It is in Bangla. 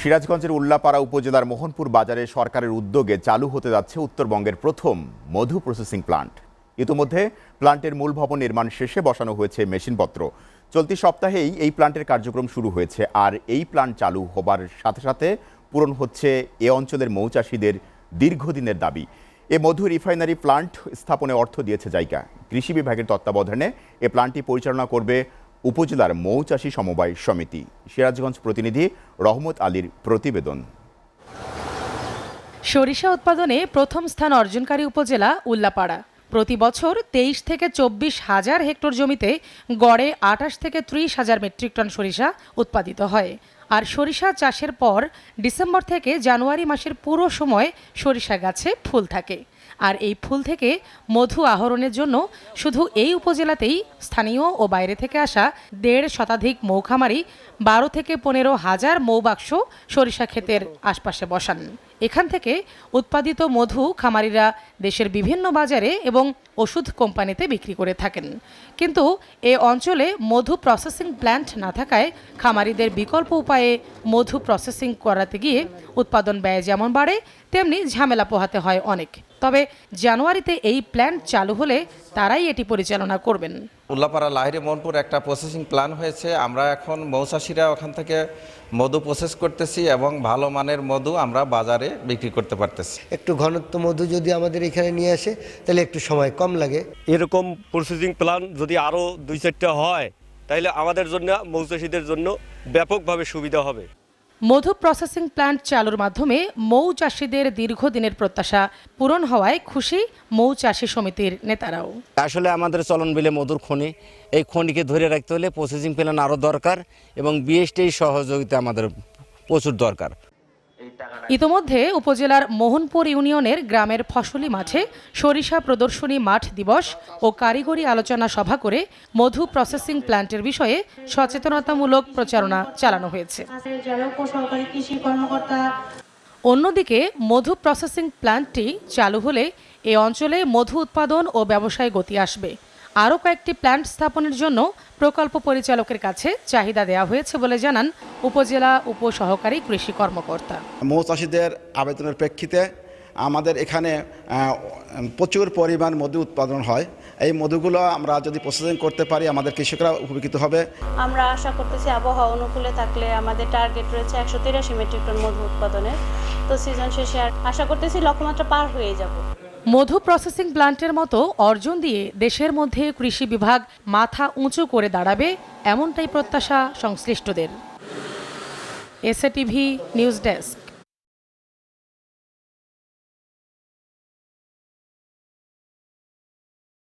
সিরাজগঞ্জের উল্লাপাড়া উপজেলার মোহনপুর বাজারে সরকারের উদ্যোগে চালু হতে যাচ্ছে উত্তরবঙ্গের প্রথম মধু প্রসেসিং প্লান্ট। ইতিমধ্যে প্লান্টের মূল ভবন নির্মাণ শেষে বসানো হয়েছে মেশিনপত্র। চলতি সপ্তাহেই এই প্লান্টের কার্যক্রম শুরু হয়েছে। আর এই প্লান্ট চালু হবার সাথে সাথে পূরণ হচ্ছে এ অঞ্চলের মৌচাষীদের দীর্ঘদিনের দাবি। এ মধু রিফাইনারি প্লান্ট স্থাপনে অর্থ দিয়েছে জাইকা। কৃষি বিভাগের তত্ত্বাবধানে এ প্লান্টটি পরিচালনা করবে উপজেলার মৌচাষী সমবায় সমিতি। সিরাজগঞ্জ প্রতিনিধি রহমত আলীর প্রতিবেদন। সরিষা উৎপাদনে প্রথম স্থান অর্জনকারী উপজেলা উল্লাপাড়া। প্রতি বছর 23 থেকে 24 হাজার হেক্টর জমিতে গড়ে 28 থেকে 30 হাজার মেট্রিক টন সরিষা উৎপাদিত হয়। আর সরিষা চাষের পর ডিসেম্বর থেকে জানুয়ারি মাসের পুরো সময় সরিষা গাছে ফুল থাকে। আর এই ফুল থেকে মধু আহরণের জন্য শুধু এই উপজেলাতেই স্থানীয় ও বাইরে থেকে আসা 1.5 শতাধিক মৌখামারি 12 থেকে 15 হাজার মৌবাক্স সরিষা ক্ষেতের আশপাশে বসান। এখান থেকে উৎপাদিত মধু খামারিরা দেশের বিভিন্ন বাজারে এবং ওষুধ কোম্পানিতে বিক্রি করে থাকেন। কিন্তু এ অঞ্চলে মধু প্রসেসিং প্ল্যান্ট না থাকায় খামারিদের বিকল্প উপায়ে মধু প্রসেসিং করাতে গিয়ে উৎপাদন ব্যয় যেমন বাড়ে, তেমনি ঝামেলা পোহাতে হয় অনেক। তবে জানুয়ারিতে এই প্ল্যান্ট চালু হলে তারাই এটি পরিচালনা করবেন। উল্লাপাড়া লাহিড়ী মোহনপুর একটা প্রসেসিং প্ল্যান হয়েছে। আমরা এখন মৌচাষীরা ওখান থেকে মধু প্রসেস করতেছি এবং ভালো মানের মধু আমরা বাজারে বিক্রি করতে পারতেছি। একটু ঘনত্ব মধু যদি আমাদের এখানে নিয়ে আসে তাহলে একটু সময় কম লাগে। এরকম প্রসেসিং প্ল্যান যদি আরও 2-4টা হয় তাহলে আমাদের জন্য মৌচাষীদের জন্য ব্যাপকভাবে সুবিধা হবে। মধু প্রসেসিং প্ল্যান্ট চালুর মাধ্যমে মৌচাষীদের দীর্ঘদিনের প্রত্যাশা পূরণ হওয়ায় খুশি মৌচাষী সমিতির নেতারাও। আসলে আমাদের চলনবিলে মধুর খনি, এই খনিকে ধরে রাখতে হলে প্রসেসিং প্ল্যান্ট আরও দরকার এবং বিএসটির সহযোগিতা আমাদের প্রচুর দরকার। ইতোমধ্যে উপজেলার মোহনপুর ইউনিয়নের গ্রামের ফসলি মাঠে সরিষা প্রদর্শনী মাঠ দিবস ও কারিগরি আলোচনা সভা করে মধু প্রসেসিং প্ল্যান্টের বিষয়ে সচেতনতামূলক প্রচারণা চালানো হয়েছে। অন্যদিকে মধু প্রসেসিং প্ল্যান্টটি চালু হলে এ অঞ্চলে মধু উৎপাদন ও ব্যবসায় গতি আসবে। আরও কয়েকটি প্ল্যান্ট স্থাপনের জন্য প্রকল্প পরিচালকের কাছে চাহিদা দেওয়া হয়েছে বলে জানান উপজেলা উপসহকারী কৃষি কর্মকর্তা। মৌচাষীদের আবেদনের প্রেক্ষিতে আমাদের এখানে প্রচুর পরিমাণ মধু উৎপাদন হয়। এই মধুগুলো আমরা যদি প্রসেসিং করতে পারি আমাদের কৃষকরা উপকৃত হবে। আমরা আশা করতেছি আবহাওয়া অনুকূলে থাকলে আমাদের টার্গেট রয়েছে 183 মেট্রিক টন মধু উৎপাদনের। তো সিজন শেষে আশা করতেছি লক্ষ্যমাত্রা পার হয়ে যাব। মধু প্রসেসিং প্ল্যান্টের মতো অর্জন দিয়ে দেশের মধ্যে কৃষি বিভাগ মাথা উঁচু করে দাঁড়াবে, এমনটাই প্রত্যাশা সংশ্লিষ্টদের। SATV news desk.